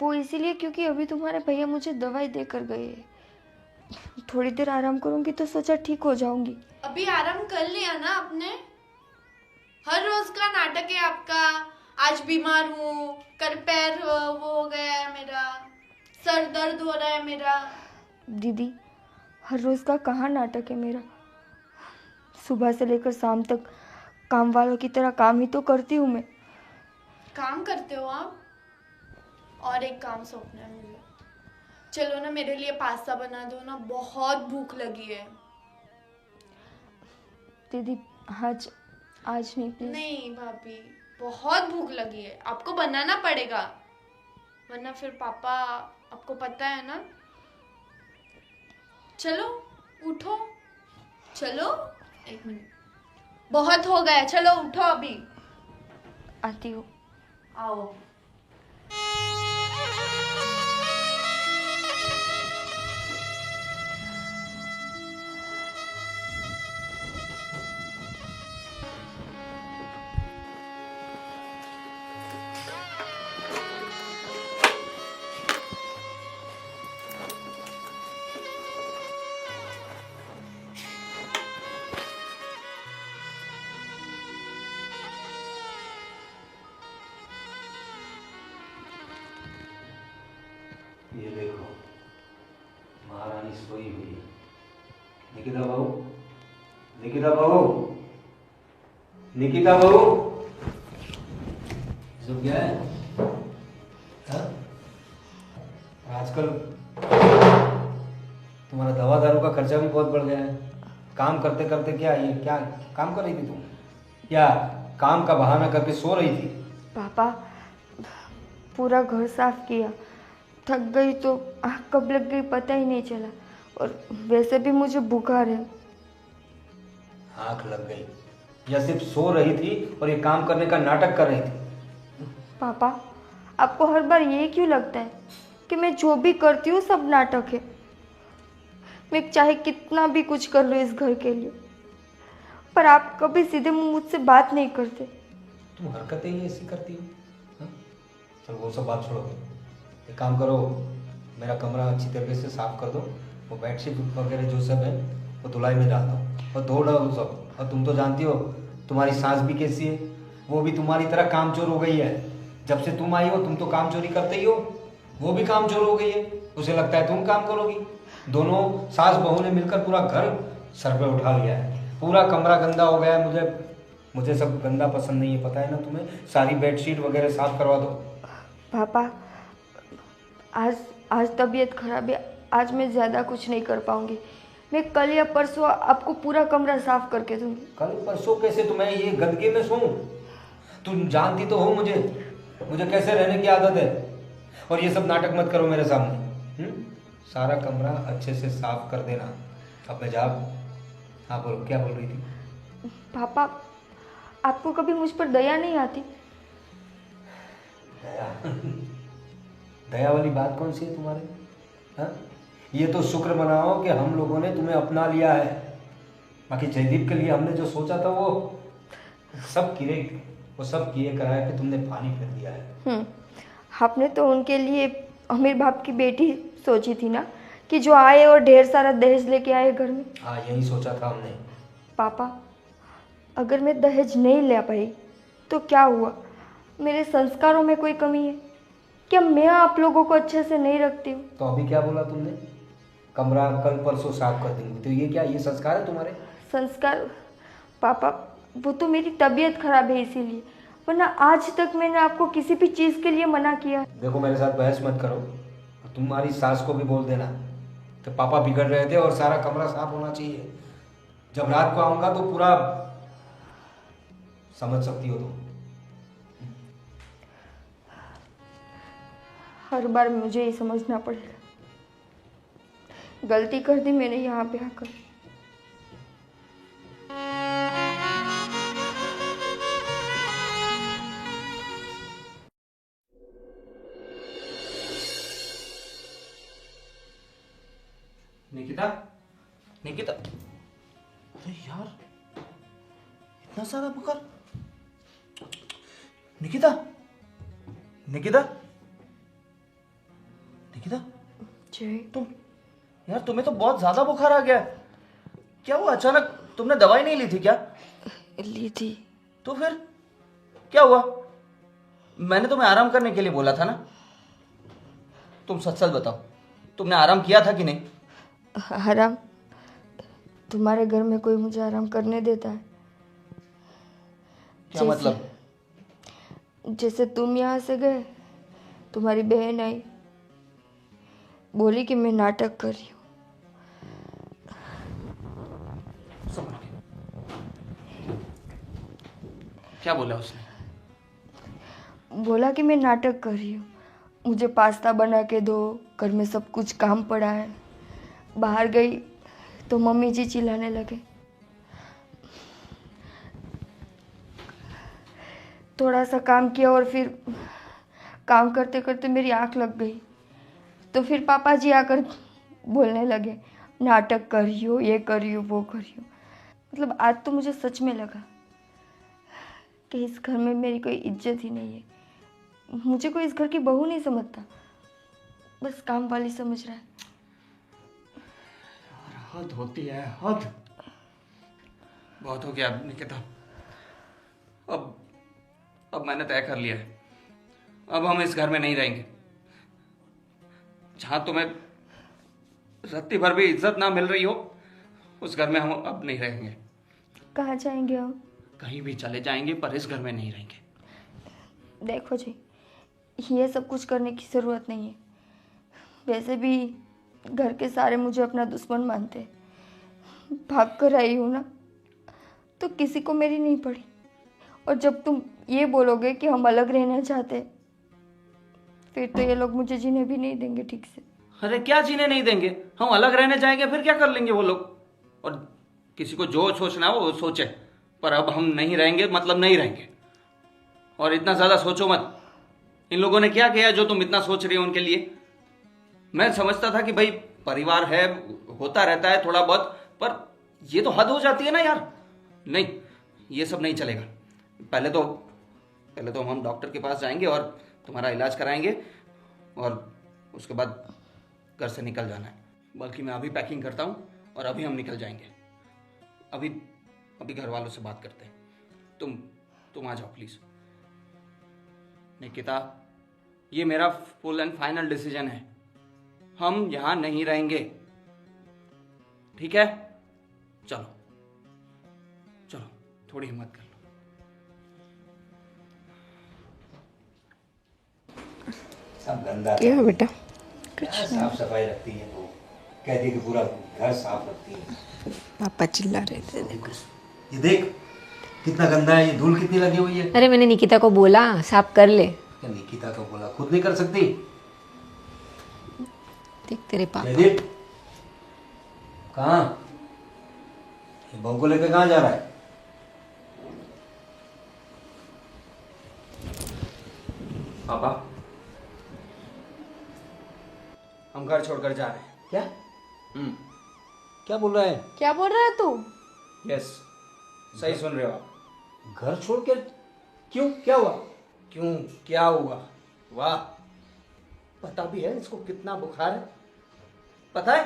वो इसीलिए क्योंकि अभी तुम्हारे भैया मुझे दवाई देकर गए हैं। थोड़ी देर आराम करूंगी तो सोचा ठीक हो जाऊंगी। अभी आराम कर लिया ना आपने? हर रोज का नाटक है आपका। आज बीमार हूँ, कल पैर वो हो गया है मेरा, सर दर्द हो रहा है मेरा। दीदी हर रोज का कहाँ नाटक है मेरा। सुबह से लेकर शाम तक काम वालों की तरह काम ही तो करती हूँ मैं। काम करते हो आप? और एक काम सौंपना है मुझे। चलो ना मेरे लिए पास्ता बना दो ना, बहुत भूख लगी है। दीदी आज नहीं प्लीज। नहीं भाभी, बहुत भूख लगी है, आपको बनाना पड़ेगा, वरना फिर पापा, आपको पता है ना। चलो उठो, चलो। एक मिनट, बहुत हो गया, चलो उठो अभी। आती हूँ। आओ। ये देखो महारानी सोई हुई है। निकिता बहू, निकिता बहू, निकिता बहू, सब क्या है? हाँ? आजकल तुम्हारा दवा दारू का खर्चा भी बहुत बढ़ गया है। काम करते करते क्या ये क्या काम कर रही थी तुम? क्या काम का बहाना करके सो रही थी? पापा पूरा घर साफ किया, थक गई तो आँख कब लग गई पता ही नहीं चला, और वैसे भी मुझे बुखार है। आँख लग गई या सिर्फ सो रही थी और ये काम करने का नाटक कर रही थी? पापा आपको हर बार यही क्यों लगता है कि मैं जो भी करती हूँ सब नाटक है? मैं चाहे कितना भी कुछ कर लूँ इस घर के लिए, पर आप कभी सीधे मुंह मुझसे बात नहीं करते। तुम हरकतें ही ऐसी करती हो। हाँ? चलो वो सब बात छोड़ो, एक काम करो, मेरा कमरा अच्छी तरीके से साफ कर दो, वो बेडशीट वगैरह जो सब है वो धुलाई में डाल दो और धो डालो सब। और तुम तो जानती हो तुम्हारी सास भी कैसी है, वो भी तुम्हारी तरह कामचोर हो गई है। जब से तुम आई हो तुम तो काम चोरी करते ही हो। वो भी काम चोर हो गई है, उसे लगता है तुम काम करोगी। दोनों सास बहू ने मिलकर पूरा घर सर पे उठा लिया है, पूरा कमरा गंदा हो गया है। मुझे सब गंदा पसंद नहीं है, पता है ना तुम्हें। सारी बेडशीट वगैरह साफ करवा दो। पापा, आज आज तबीयत खराब है, आज मैं ज़्यादा कुछ नहीं कर पाऊंगी। मैं कल या परसों आपको पूरा कमरा साफ करके दूंगी। कल परसों कैसे? तुम्हें ये गंदगी में सोऊं? तुम जानती तो हो मुझे कैसे रहने की आदत है। और ये सब नाटक मत करो मेरे सामने। सारा कमरा अच्छे से साफ कर देना। अब मैं जा। हाँ बोलो, क्या बोल रही थी? पापा, आपको कभी मुझ पर दया नहीं आती? दया? दया वाली बात कौन सी है तुम्हारे? हाँ, ये तो शुक्र मनाओ कि हम लोगों ने तुम्हें अपना लिया है। बाकी जयदीप के लिए हमने जो सोचा था वो सब किए कराए कि तुमने पानी फेर दिया है। आपने तो उनके लिए अमीर बाप की बेटी सोची थी ना, कि जो आए और ढेर सारा दहेज लेके आए घर में। हाँ, यही सोचा था हमने। पापा, अगर मैं दहेज नहीं ले पाई तो क्या हुआ? मेरे संस्कारों में कोई कमी है क्या? मैं आप लोगों को अच्छे से नहीं रखती हूँ? तो अभी क्या बोला तुमने? कमरा कल परसों साफ कर देंगे। तो ये क्या, ये संस्कार है तुम्हारे? संस्कार? पापा, वो तो मेरी तबीयत खराब है इसीलिए, वरना आज तक मैंने आपको किसी भी चीज़ के लिए मना किया। देखो, मेरे साथ बहस मत करो। तुम्हारी सास को भी बोल देना कि पापा बिगड़ रहे थे और सारा कमरा साफ होना चाहिए। जब रात को आऊंगा तो पूरा समझ सकती हो तुम। हर बार मुझे ही समझना पड़ेगा। गलती कर दी मैंने यहाँ पे आकर। निकिता, निकिता, अरे यार, इतना सारा बुखार। निकिता, निकिता, निकिता, जय, यार तुम्हें तो बहुत ज्यादा बुखार आ गया। क्या हुआ अचानक? तुमने दवाई नहीं ली थी क्या? ली थी। तो फिर क्या हुआ? मैंने तुम्हें आराम करने के लिए बोला था ना। तुम सच सच बताओ, तुमने आराम किया था कि नहीं? आराम? तुम्हारे घर में कोई मुझे आराम करने देता है? क्या मतलब? जैसे तुम यहाँ से गए, तुम्हारी बहन आई, बोली कि मैं नाटक कर रही हूँ। क्या बोला उसने? बोला कि मैं नाटक कर रही हूँ, मुझे पास्ता बना के दो, घर में सब कुछ काम पड़ा है। बाहर गई तो मम्मी जी चिल्लाने लगे। थोड़ा सा काम किया और फिर काम करते करते मेरी आँख लग गई, तो फिर पापा जी आकर बोलने लगे, नाटक कर रही हो, ये कर रही हो, वो कर रही हो। मतलब आज तो मुझे सच में लगा कि इस घर में मेरी कोई इज्जत ही नहीं है। मुझे कोई इस घर की बहू नहीं समझता, बस काम वाली समझ रहा है। हद होती है, हद। बहुत हो गया निकिता। अब मैंने तय कर लिया है, अब हम इस घर में नहीं रहेंगे। जहां तुम्हें रत्ती भर भी इज्जत ना मिल रही हो, उस घर में हम अब नहीं रहेंगे। कहाँ जाएंगे हम? कहीं भी चले जाएंगे, पर इस घर में नहीं रहेंगे। देखो जी, ये सब कुछ करने की ज़रूरत नहीं है। वैसे भी घर के सारे मुझे अपना दुश्मन मानते हैं। भाग कर आई हूँ ना, तो किसी को मेरी नहीं पड़ी। और जब तुम ये बोलोगे कि हम अलग रहना चाहते हैं, फिर तो ये लोग मुझे जीने भी नहीं देंगे ठीक से। अरे क्या जीने नहीं देंगे? हम अलग रहने जाएंगे, फिर क्या कर लेंगे वो लोग? और किसी को जो सोचना है वो सोचे, पर अब हम नहीं रहेंगे, मतलब नहीं रहेंगे। और इतना ज्यादा सोचो मत। इन लोगों ने क्या किया जो तुम इतना सोच रही हो उनके लिए? मैं समझता था कि भाई परिवार है, होता रहता है थोड़ा बहुत, पर ये तो हद हो जाती है ना यार। नहीं, ये सब नहीं चलेगा। पहले तो हम डॉक्टर के पास जाएंगे और तुम्हारा इलाज कराएंगे, और उसके बाद घर से निकल जाना है। बल्कि मैं अभी पैकिंग करता हूँ और अभी हम निकल जाएंगे। अभी घर वालों से बात करते हैं। तुम आ जाओ प्लीज। निकिता, ये मेरा फुल एंड फाइनल डिसीजन है, हम यहाँ नहीं रहेंगे, ठीक है? चलो चलो, थोड़ी हिम्मत कर लो। सब गंदा क्या बेटा? क्या साफ सफाई रखती है वो, कहती है कि पूरा घर साफ रखती है। पापा चिल्ला रहे थे। ये देख कितना गंदा है, ये धूल कितनी लगी हुई है। अरे मैंने निकिता को बोला साफ कर ले। क्या निकिता को बोला, खुद नहीं कर सकती? देख तेरे पापा। जयदीप कहाँ, ये बहू को लेकर कहाँ जा रहा है? पापा, हम घर छोड़कर जा रहे हैं। क्या हम्म, क्या बोल रहा है? क्या बोल रहा है तू? यस, सही सुन रहे हो आप। घर छोड़ के? क्यों, क्या हुआ? क्यों, क्या हुआ? वाह, पता भी है इसको कितना बुखार है, पता है?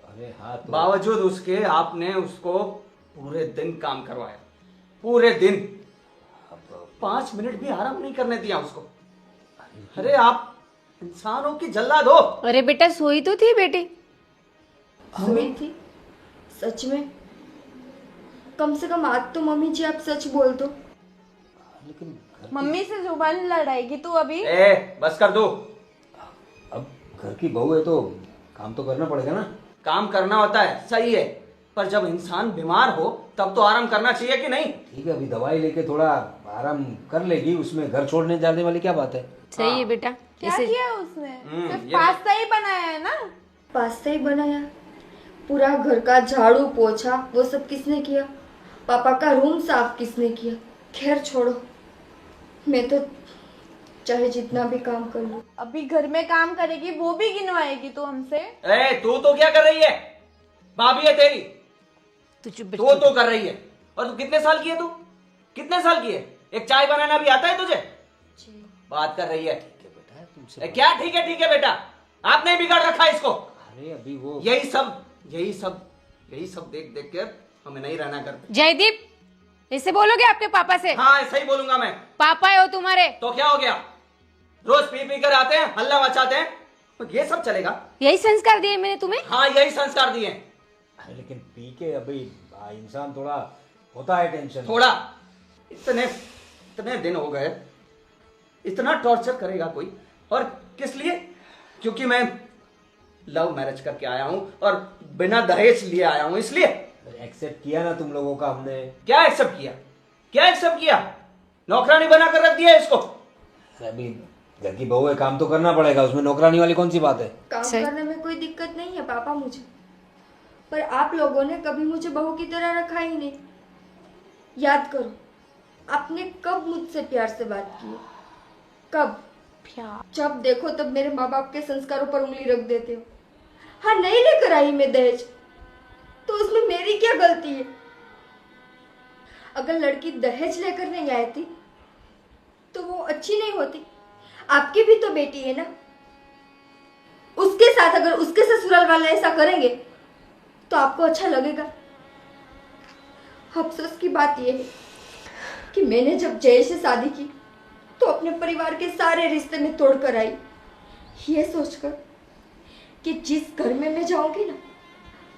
अरे हाँ तो बावजूद उसके आपने उसको पूरे दिन काम करवाया, पूरे दिन 5 मिनट भी आराम नहीं करने दिया उसको। अरे आप इंसानों की जल्लाद हो। अरे बेटा सोई तो थी बेटी। सोई थी? सच में? कम से कम आज तो मम्मी जी आप सच बोल दो। लेकिन मम्मी से जुबान लड़ाएगी तू अभी? ए, बस कर दो। अब घर की बहू है तो काम तो करना पड़ेगा ना। काम करना होता है, सही है, पर जब इंसान बीमार हो तब तो आराम करना चाहिए कि नहीं? ठीक है, अभी दवाई लेके थोड़ा आराम कर लेगी, उसमें घर छोड़ने जाने वाली क्या बात है। सही है बेटा। क्या किया उसने? सिर्फ ये- पास्ता ही बनाया है ना? पास्ता ही बनाया, पूरा घर का झाड़ू पोछा वो सब किसने किया? पापा का रूम साफ किसने किया? खैर छोड़ो, मैं तो चाहे जितना भी काम कर लूं। अभी घर में काम करेगी वो भी गिनवाएगी तू हमसे? ए, तू तो क्या कर रही है? भाभी है तेरी, तू चुप तू तो कर रही है। और तू कितने साल की है? तू कितने साल की है? एक चाय बनाना भी आता है तुझे? बात कर रही है। बेटा तुमसे ए, क्या ठीक है बेटा, आपने बिगाड़ रखा है इसको। अरे अभी वो यही सब देख देख कर हमें नहीं रहना करते। जयदीप ऐसे बोलोगे आपके पापा से? हाँ, ऐसा ही बोलूंगा मैं। पापा है वो तुम्हारे। तो क्या हो गया, रोज पी पी कर आते हैं, हल्ला मचाते हैं, तो ये सब चलेगा? यही संस्कार दिए मैंने तुम्हें। हाँ, यही संस्कार दिए। अरे लेकिन पी के अभी इंसान थोड़ा होता है टेंशन। थोड़ा, इतने दिन हो गए, इतना टॉर्चर करेगा कोई? और किस लिए? क्योंकि मैं लव मैरिज करके आया हूं और बिना दहेज लिए आया हूं, इसलिए। एक्सेप्ट किया ना तुम लोगों का हमने। क्या एक्सेप्ट किया? क्या एक्सेप्ट किया? नौकरानी बना कर रख दिया इसको। अभी घर की बहू है, काम तो करना पड़ेगा, उसमें नौकरानी वाली कौन सी बात है। काम करने में कोई दिक्कत नहीं है पापा मुझे, पर आप लोगों ने कभी मुझे बहू की तरह रखा ही नहीं। याद करो, आपने कब मुझसे प्यार से बात की? कब? जब देखो तब मेरे माँ बाप के संस्कारों पर उंगली रख देते हो। हाँ, नहीं लेकर आई मैं दहेज, तो उसमें मेरी क्या गलती है? अगर लड़की दहेज लेकर नहीं आई थी तो वो अच्छी नहीं होती। आपकी भी तो बेटी है ना, उसके साथ अगर उसके ससुराल वाले ऐसा करेंगे तो आपको अच्छा लगेगा? अफसोस की बात यह है कि मैंने जब जय से शादी की तो अपने परिवार के सारे रिश्ते में तोड़कर आई, ये सोचकर कि जिस घर में मैं जाऊंगी ना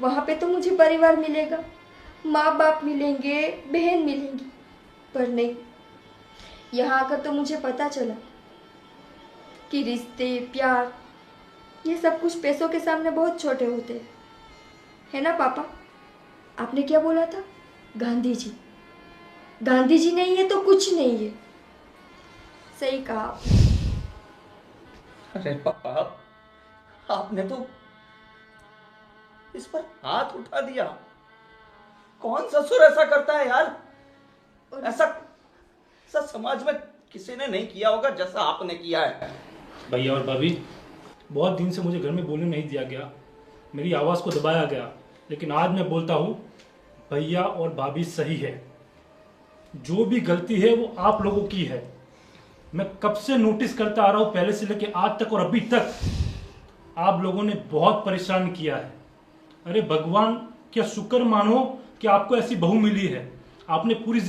वहां पे तो मुझे परिवार मिलेगा, माँ बाप मिलेंगे, बहन मिलेंगी। पर नहीं, यहाँ आकर तो मुझे पता चला कि रिश्ते, प्यार, ये सब कुछ पैसों के सामने बहुत छोटे होते हैं, है ना पापा? आपने क्या बोला था? गांधी जी। गांधी जी नहीं है तो कुछ नहीं है। सही कहा। अरे पापा, आपने तो इस पर हाथ उठा दिया। कौन ससुर ऐसा करता है यार? ऐसा समाज में किसी ने नहीं किया होगा जैसा आपने किया है। भैया और भाभी, बहुत दिन से मुझे घर में बोलने नहीं दिया गया, मेरी आवाज़ को दबाया गया, लेकिन आज मैं बोलता हूँ, भैया और भाभी सही है। जो भी गलती है वो आप लोगों की है। मैं कब से नोटिस करता आ रहा हूँ, पहले से लेके आज तक, और अभी तक आप लोगों ने बहुत परेशान किया है। अरे भगवान क्या शुक्र मानो कि आपको ऐसी बहू मिली है। आपने पूरी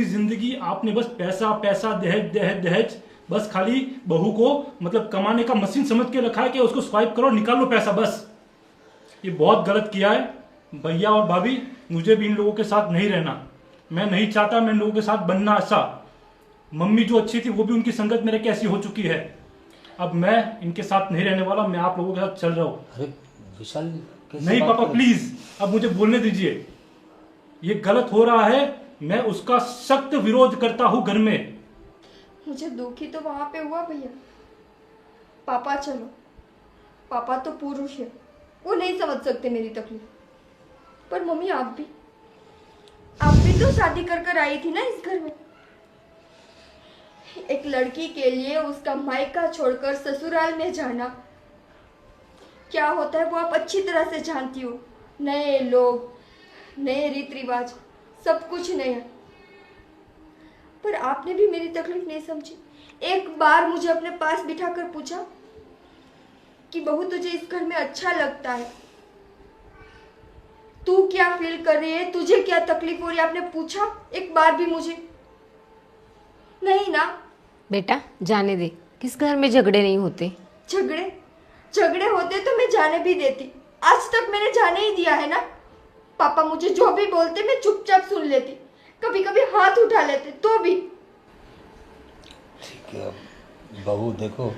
जिंदगी आपने बस पैसा पैसा, दहेज दहेज दहेज, बस खाली बहू को मतलब कमाने का मशीन समझ के रखा है कि उसको स्वाइप करो निकाल लो पैसा बस। ये बहुत गलत किया है भैया और भाभी। मुझे भी इन लोगों के साथ नहीं रहना, मैं नहीं चाहता मैं इन लोगों के साथ बनना ऐसा। मम्मी जो अच्छी थी वो भी उनकी संगत मेरे कैसी हो चुकी है। अब मैं इनके साथ नहीं रहने वाला, मैं आप लोगों के साथ चल रहा हूँ। अरे विशाल नहीं पापा प्लीज अब मुझे बोलने दीजिए, ये गलत हो रहा है, मैं उसका सख्त विरोध करता हूँ घर में। मुझे दुखी तो वहां पे हुआ भैया। पापा चलो, पापा तो पुरुष है, वो नहीं समझ सकते मेरी तकलीफ। पर मम्मी आप भी तो शादी कर कर आई थी ना इस घर में। एक लड़की के लिए उसका मायका छोड़कर ससुराल में जाना क्या होता है वो आप अच्छी तरह से जानती हो। नए लोग, नए रीत रिवाज, सब कुछ नया। पर आपने भी मेरी तकलीफ नहीं समझी। एक बार मुझे अपने पास बिठाकर पूछा कि बहू तुझे इस घर में अच्छा लगता है, तू क्या फील कर रही है, तुझे क्या तकलीफ हो रही है, आपने पूछा एक बार भी मुझे? नहीं ना। बेटा जाने दे, किस घर में झगड़े नहीं होते। झगड़े होते तो मैं जाने भी देती, आज तक मैंने जाने ही दिया है ना। पापा मुझे जो भी बोलते मैं चुपचाप सुन लेती, कभी कभी हाथ उठा लेते तो भी। ठीक है बहू, देखो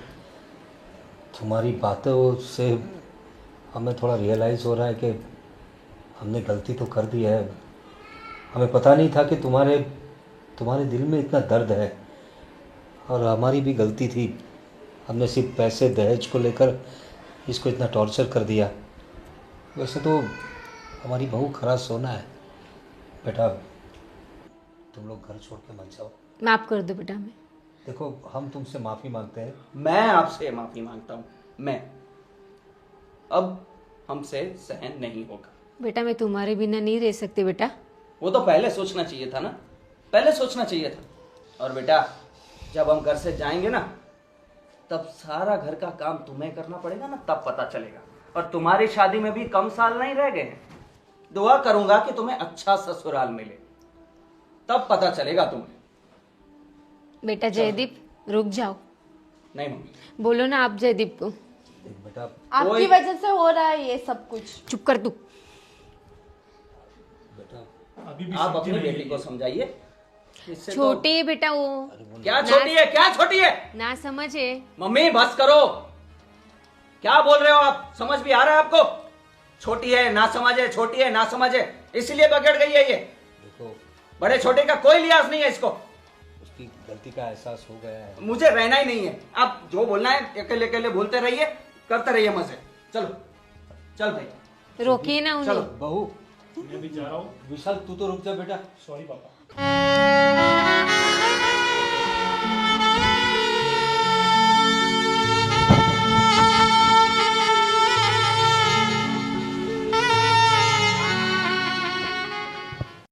तुम्हारी बातों से हमें थोड़ा रियलाइज़ हो रहा है कि हमने गलती तो कर दी है। हमें पता नहीं था कि तुम्हारे दिल में इतना दर्द है, और हमारी भी गलती थी। हमने सिर्फ पैसे दहेज को लेकर इसको इतना टॉर्चर कर दिया। वैसे तो हमारी बहू खरा सोना है। बेटा तुम लोग घर छोड़ के मत जाओ। माफ कर दो बेटा। मैं देखो हम तुमसे माफ़ी मांगते हैं। मैं आपसे माफी मांगता हूँ। मैं अब हमसे सहन नहीं होगा। बेटा मैं तुम्हारे बिना नहीं रह सकती बेटा। वो तो पहले सोचना चाहिए था ना, पहले सोचना चाहिए था। और बेटा जब हम घर से जाएंगे ना, तब सारा घर का काम तुम्हें करना पड़ेगा ना, तब पता चलेगा। और तुम्हारी शादी में भी कम साल नहीं रह गए हैं। दुआ करूंगा कि तुम्हें अच्छा ससुराल मिले, तब पता चलेगा तुम्हें। बेटा जयदीप रुक जाओ। नहीं मम्मी, बोलो ना आप जयदीप को। देख बेटा, आपकी कोई- वजह से हो रहा है ये सब कुछ। चुप कर तू। बेटा अभी भी आप समझी अपनी नहीं बेटी को समझाइए। इससे तो- छोटी है बेटा वो, क्या छोटी है, क्या छोटी है? ना समझे। मम्मी बस करो, क्या बोल रहे हो आप? समझ भी आ रहा है आपको? छोटी है ना समझ है, छोटी है ना समझ है, इसलिए बगड़ गई है ये। देखो बड़े छोटे का कोई लिहाज नहीं है इसको। उसकी गलती का एहसास हो गया है। मुझे रहना ही नहीं है। आप जो बोलना है अकेले अकेले बोलते रहिए, करते रहिए मजे। चलो चल भाई, रोकिए ना चलो। उन्हें। बहू मैं भी जा रहा हूँ। विशाल तू तो रुक जा बेटा। सॉरी पापा।